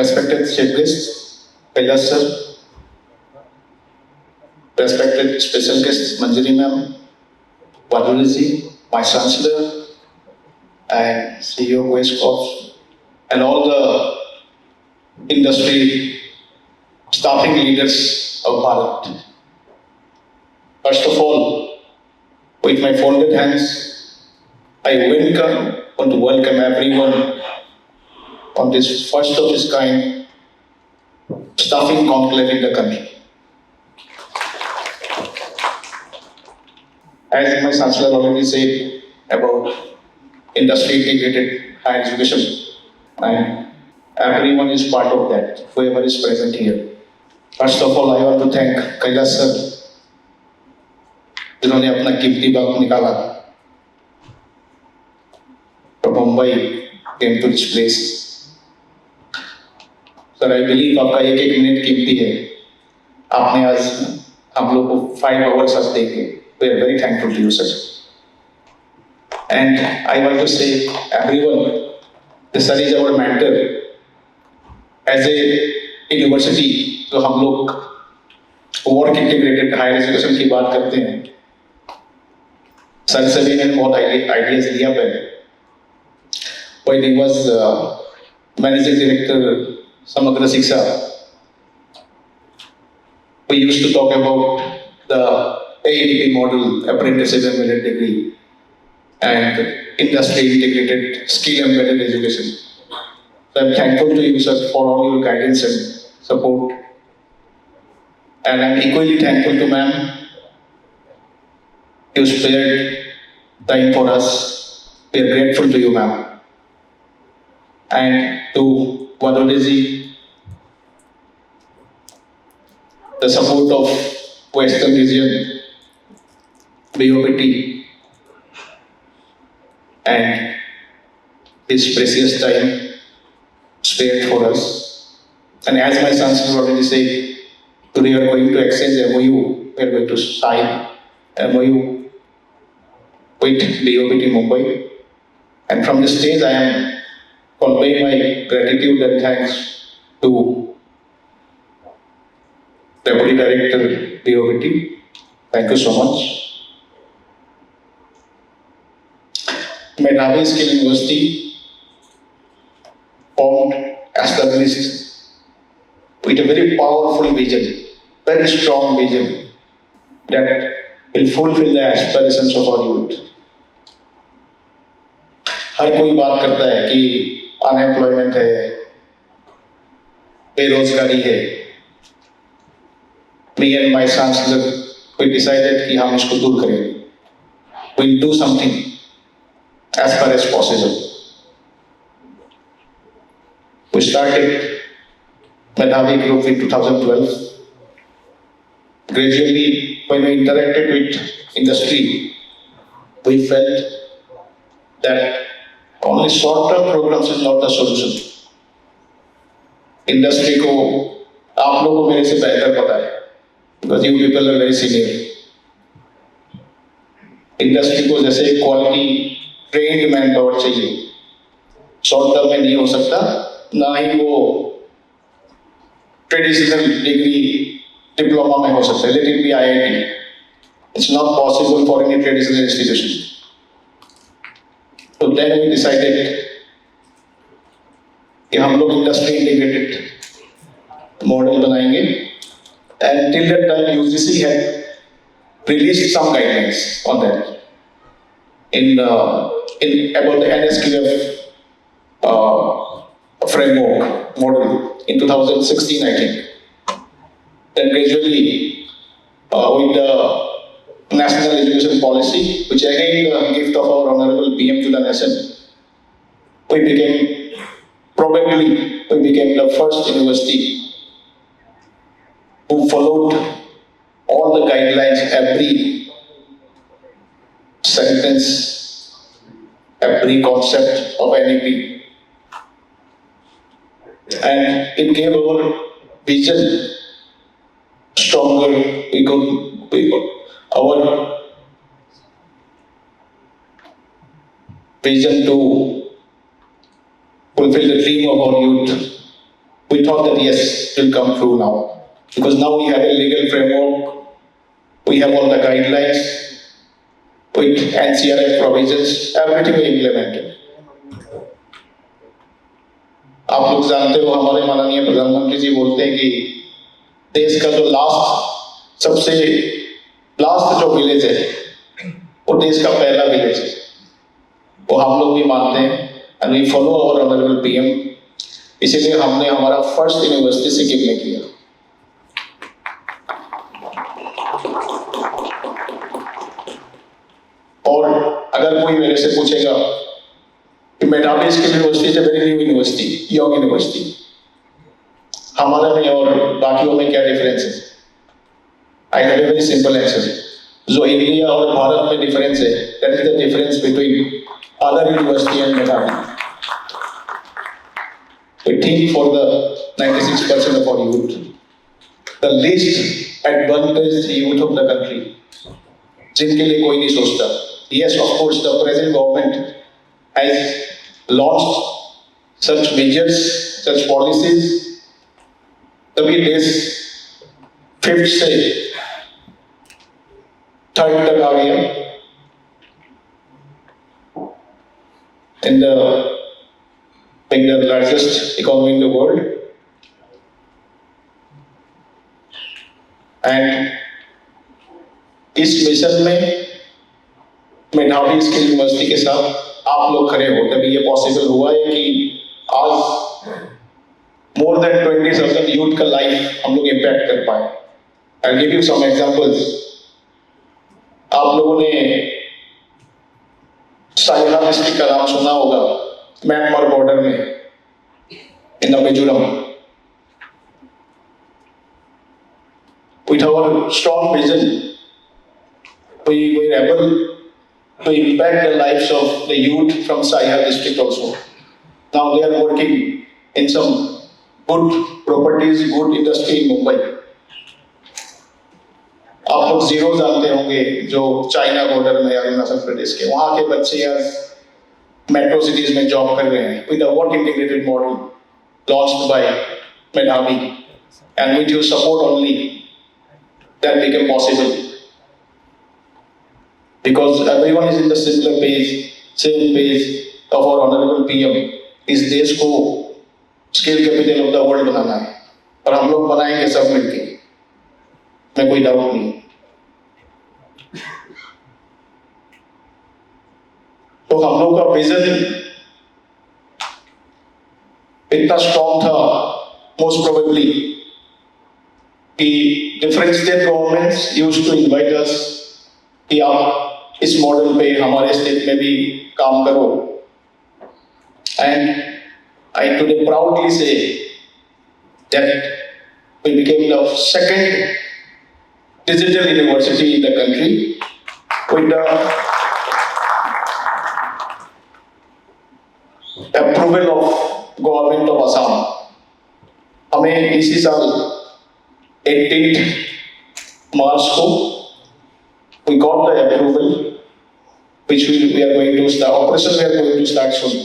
respected chief guest, Kailash sir, respected special guest, Manjari ma'am, Vaduliji, my chancellor, and CEO Quest Corps, and all the industry staffing leaders of Bharat. First of all, with my folded hands, I welcome everyone on this first of its kind staffing conclave in the country. As my chancellor already said about industry integrated higher education, and everyone is part of that, whoever is present here. First of all, I want to thank Kailash sir, जिन्होंने अपना कीमती वक्त निकाला from Mumbai came to this place. Sir, I believe आपका एक minute कीमती है. आपने आज हम लोग को 5 hours आज देखे. We are very thankful to you, sir. And I want to say, everyone, this sir is our mentor. As a university, जो हम लोग work integrated higher education की बात करते हैं, सर सभी ने बहुत ideas लिया पहले. When he was managing director Samagra Shiksha, we used to talk about the AEDP model, apprenticeship embedded degree, and industry integrated skill embedded education. So I'm thankful to you, sir, for all your guidance and support. And I'm equally thankful to ma'am. You spared time for us. We are grateful to you, ma'am. And to Vadodiji, the support of Western Region, BOPT, and his precious time spared for us. And as my chancellor already said, today we are going to exchange MOU, we are going to sign MOU with BOPT Mumbai. And from this stage, I am conveying my gratitude and thanks to Deputy Director BOPT. Thank you so much. Medhavi Skill University formed, established with a very powerful vision, very strong vision that will fulfill the aspirations of our youth. हर कोई बात करता है कि unemployment है, बेरोजगारी है. Me and my chancellor, we decided कि हम इसको दूर करेंगे. We'll do something as far as possible. We started Medhavi Group in 2012. Gradually, when we interacted with industry, we felt that only short-term programs is not the solution. Industry को आप लोगों को मेरे से बेहतर पता है, because you people are very senior. Industry को जैसे क्वालिटी ट्रेन्ड मैन पावर चाहिए, शॉर्ट टर्म में नहीं हो सकता, ना ही वो ट्रेडिशनल डिग्री डिप्लोमा में हो सकता है. Let it be IIT. It's not possible for any traditional institution. So then we decided कि हम लोग इंडस्ट्री इंटीग्रेटेड मॉडल बनाएंगे. And till that time UGC had released some guidelines on that in about the NSQF framework model in 2016, I think. Then gradually with the National Education Policy, which again the gift of our Honorable PM to the nation, we became the first university who followed all the guidelines, every sentence, every concept of NEP. And it gave our vision stronger. Our vision to fulfill the dream of our youth we thought that yes, it will come true now. Because now we have a legal framework, we have all the guidelines, with NCRF provisions, everything is implemented. आप लोग जानते हो हमारे माननीय प्रधानमंत्री जी बोलते हैं कि देश का जो सबसे लास्ट जो विलेज है वो देश का पहला विलेज है, वो हम लोग भी मानते हैं and we follow our honourable PM. इसीलिए हमने हमारा फर्स्ट यूनिवर्सिटी सिक्किम में किया। और अगर कोई मेरे से पूछेगा कि मेधावी skill university is a very new university, young university, हमारे में और बाकियों में क्या डिफरेंस है? I have a very simple answer. जो इंडिया और भारत में डिफरेंस है, that is the difference between other university and मेधावी। We think for the 96% of our youth, the least advantaged youth of the country, जिनके लिए कोई नहीं सोचता। Yes, of course, the present government has launched such measures, such policies, तभी देश 5th से 3rd तक आ गया in the being the largest economy in the world, and इस मिशन में मेधावी स्किल यूनिवर्सिटी के साथ आप लोग खड़े हो, तभी ये पॉसिबल हुआ है कि आज मोर देन 20,000 यूथ का लाइफ हम लोग इम्पैक्ट कर पाए। I give you some examples. आप लोगों ने साइहा डिस्ट्रिक्ट का नाम सुना होगा, म्यांमार बॉर्डर में इन Mizoram. With our strong vision, we were able to impact the lives of the youth from Saiha district also. Now they are working in some good properties, good industry in Mumbai. आप लोग zero जानते होंगे जो China border में अरुणाचल प्रदेश के, वहाँ के बच्चे आज मेट्रो सिटीज में जॉब कर रहे हैं with a work integrated model launched by Medhavi, and with your support only that became possible, because everyone is in the similar page, same page of our honorable PM। इस देश को skill capital of the world बनाना है और हम लोग बनाएंगे सब मिलके, में कोई डाउट नहीं। तो हम लोग का विजन इतना स्ट्रॉन्ग था, मोस्ट प्रोबेबली कि different state governments used to invite us कि आप इस मॉडल पे हमारे स्टेट में भी काम करो। And I today proudly say that we became the second digital university in the country with the approval of government of Assam। हमें इसी साल 18th March को we got the approval which we are going to start operation, we are going to start soon,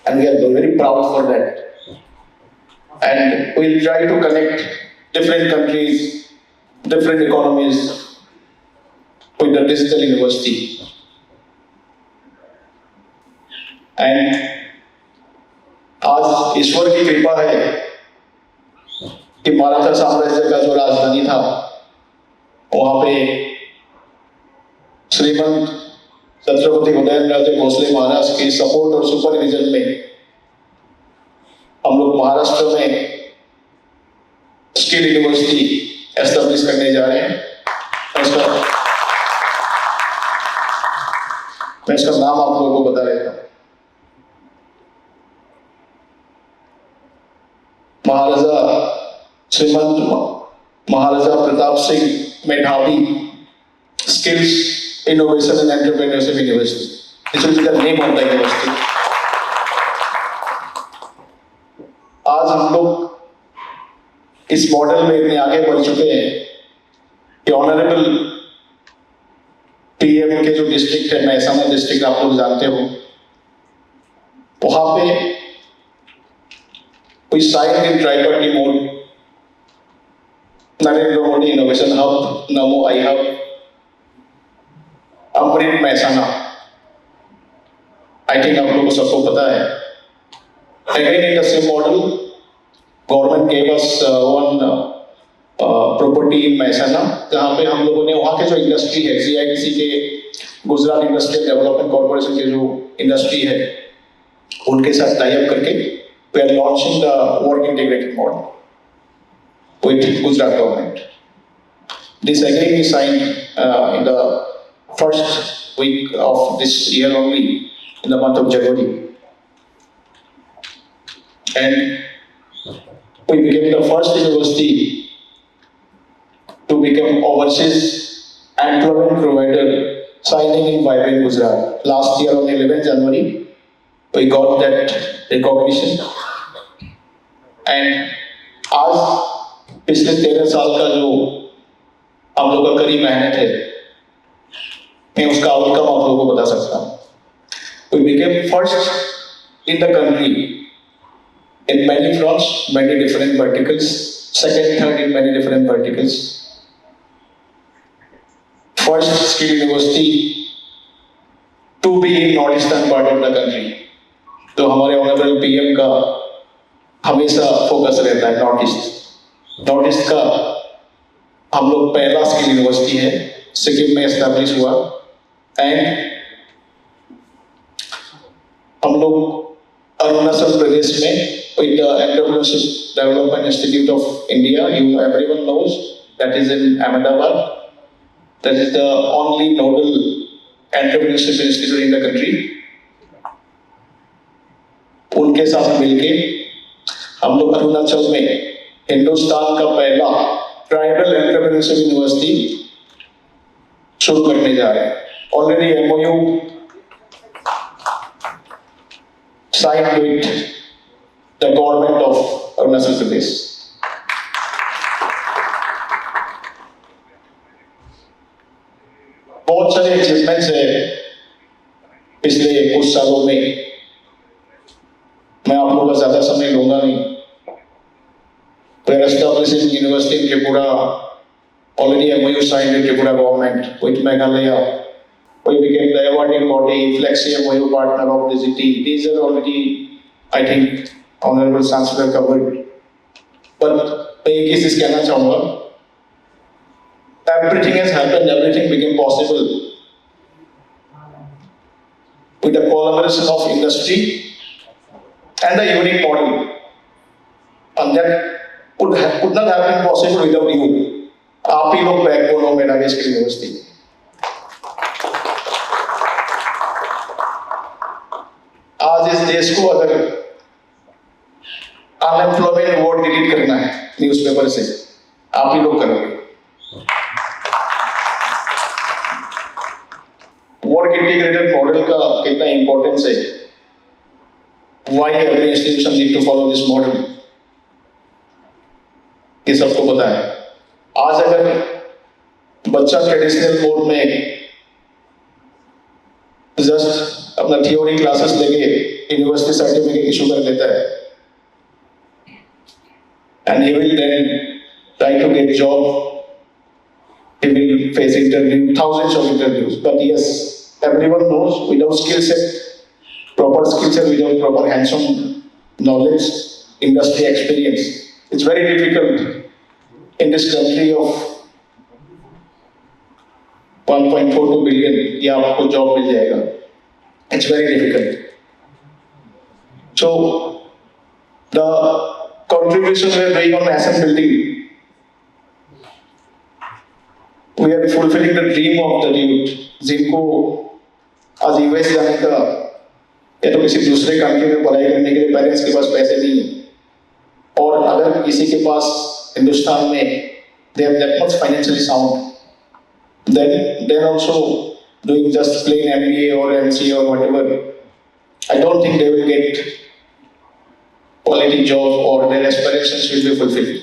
and we are very proud for that, and we will try to connect different countries, different economies with the digital university। And आज ईश्वर की कृपा है कि मराठा साम्राज्य का जो राजधानी था वहां पे श्रीमंत छत्रपति उदयनराजे भोसले महाराज के सपोर्ट और सुपरविजन में हम लोग महाराष्ट्र में स्किल यूनिवर्सिटी एस्टेब्लिश करने जा रहे हैं। मैं इसका नाम आप लोगों को बता देता हूं। महाराजा श्रीमंत महाराजा प्रताप सिंह मेधावी skills innovation and entrepreneurship university, this will be the name of the university. आज हम लोग इस मॉडल में इतने आगे बढ़ चुके हैं कि ऑनरेबल पीएम के जो डिस्ट्रिक्ट है महसाना डिस्ट्रिक्ट, आप लोग जानते हो, वहां पे We signed in tripartite mode. Narendra Modi Innovation Hub, Namo iHub, Amrit Mehsana. I think आप लोगों को सबको पता है. Again in the same model, government gave us one property in Mehsana, जहाँ पे हम लोगों ने वहाँ के जो इंडस्ट्री है, GIDC के गुजरात इंडस्ट्रियल डेवलपमेंट कॉर्पोरेशन के जो इंडस्ट्री है, उनके साथ टाई अप करके we are launching the work integrated model with Gujarat government. This agreement we signed in the first week of this year only, in the month of January. And we became the first university to become overseas employment provider signing in Vibrant Gujarat. Last year on 11th January, we got that recognition. And आज पिछले 13 साल का जो हम लोग का कड़ी मेहनत है, मैं उसका आउटकम आप लोगों को बता सकता हूँ. We became first in the country in many fronts, many different verticals. Second, third in many different verticals. First skill university to be in northeastern part of the country. तो हमारे ऑनरेबल पीएम का हमेशा focus रहता है north east. North east का हम लोग पहला स्किल यूनिवर्सिटी है, सिक्किम में एस्टैब्लिश हुआ. एंड हम लोग अरुणाचल प्रदेश में with the Entrepreneurship Development Institute of India, everyone knows, that is in Ahmedabad. That is the only nodal entrepreneurship institute in the country. उनके साथ मिलके हम लोग अरुणाचल में हिंदुस्तान का पहला ट्राइबल एंटरप्रेन्योरशिप यूनिवर्सिटी शुरू करने जा रहे हैं. Already MOU signed with the government of Arunachal Pradesh. बहुत सारे अचीवमेंट्स है पिछले कुछ सालों में. मैं आप लोगों का ज्यादा समय लूंगा नहीं. We are establishing university in Tripura. Already MOU signed with Tripura government, with Meghalaya. We became the awarding body, Flexi MOU partner of DGT. These are already, I think, Honorable Chancellor covered. पर मैं एक ही चीज कहना चाहूँगा. Everything has happened, everything became possible with the collaboration of industry and the unique model. And that would not have been possible without you. आप ही लोग backbone हो मेरा देश की यूनिवर्सिटी. आज इस देश को अगर अनएम्प्लॉयमेंट वर्ड डिलीट करना है न्यूज़पेपर से, आप ही लोग करोगे. वर्क इंटीग्रेटेड मॉडल का कितना इंपॉर्टेंस है, why every institution need to follow this model, ये सबको पता है. आज अगर बच्चा ट्रेडिशनल मोड में जस्ट अपना थियोरी क्लासेस लेके यूनिवर्सिटी सर्टिफिकेट इशू कर लेता है, and he will then try to get job, he will face interview, thousands of interviews. But yes, everyone knows without skill set, proper skill set, without proper hands-on knowledge, industry experience, it's very difficult in this country of 1.42 billion कि आपको job मिल जाएगा. It's very difficult. So the contribution we are doing on asset building, we are fulfilling the dream of the youth जिनको आज US जाने का या तो किसी दूसरे कंट्री में पढ़ाई करने के लिए पेरेंट्स के पास पैसे नहीं है, और अगर किसी के पास हिंदुस्तान में they are that much financially sound, then they are also doing just plain MBA or MCA or whatever. I don't think they will get quality job or their aspirations will be fulfilled.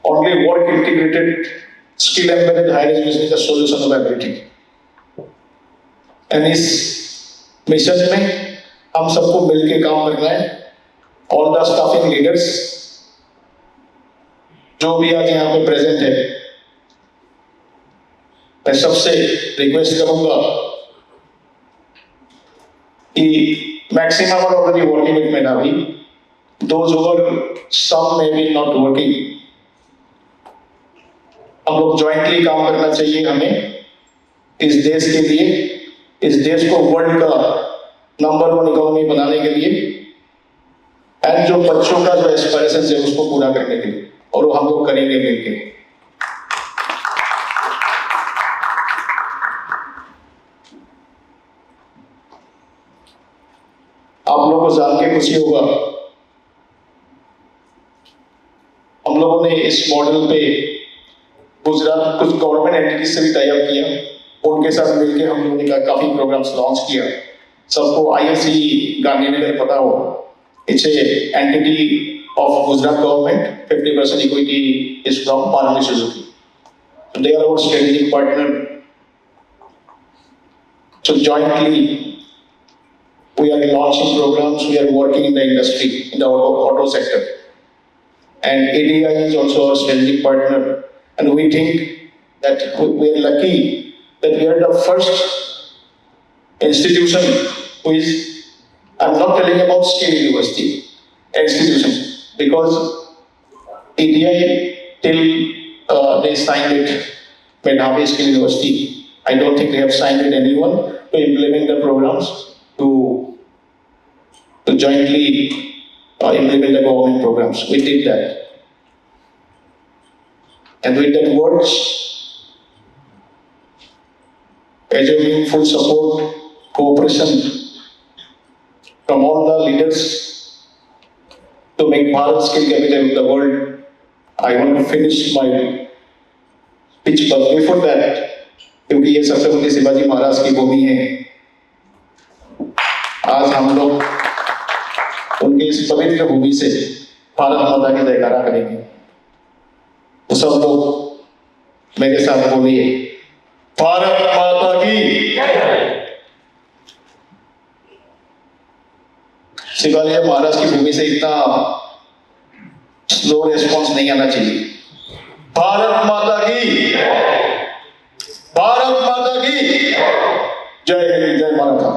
Only work integrated, skill embedded higher education is the solution of everything. And इस mission में हम सबको मिलके काम करना है. All the staffing leaders जो भी आज यहाँ पे प्रेजेंट है, मैं सबसे रिक्वेस्ट करूंगा कि maximum are already working with Medhavi, those who are some may be not working, हम लोग ज्वाइंटली काम करना चाहिए हमें इस देश के लिए, इस देश को वर्ल्ड का नंबर 1 इकोनॉमी बनाने के लिए, एंड जो बच्चों का जो एस्पिरेशन है उसको पूरा करने के लिए, और वो हम लोग करेंगे मिलके। आप लोगों को जान के खुशी होगा, हम लोगों ने इस मॉडल पे गुजरात कुछ गवर्नमेंट एंटिटीज से भी टाई अप किया, उनके साथ मिलकर हम लोगों ने काफी प्रोग्राम्स लॉन्च किया। सबको आईएससी गांधीनगर पता हो, it's a entity of Gujarat government, 50% equity is from Maruti Suzuki, so they are our strategic partner, so jointly we are launching programs, we are working in the industry, in the auto sector, and ADI is also our strategic partner, and we think that we are lucky that we are the first institution who is, I'm not telling about Skill University institution, because ADI till they signed it, Medhavi Skill University, I don't think they have signed it anyone to implement the programs, to jointly implement the government programs. We did that. And with that words, assuming full support, cooperation from all the leaders to make Bharat skill capital of the world, I want to finish my speech, but before that, क्योंकि ये छत्रपति शिवाजी महाराज की भूमि है, आज हम लोग उनकी इस पवित्र भूमि से भारत माता की जयकारा करेंगे। तो सब लोग मेरे साथ बोलिए, भारत माता की जय। शिवाजी महाराज की भूमि से इतना स्लो रिस्पॉन्स नहीं आना चाहिए। भारत माता की जय, भारत माता की जय, जय माता।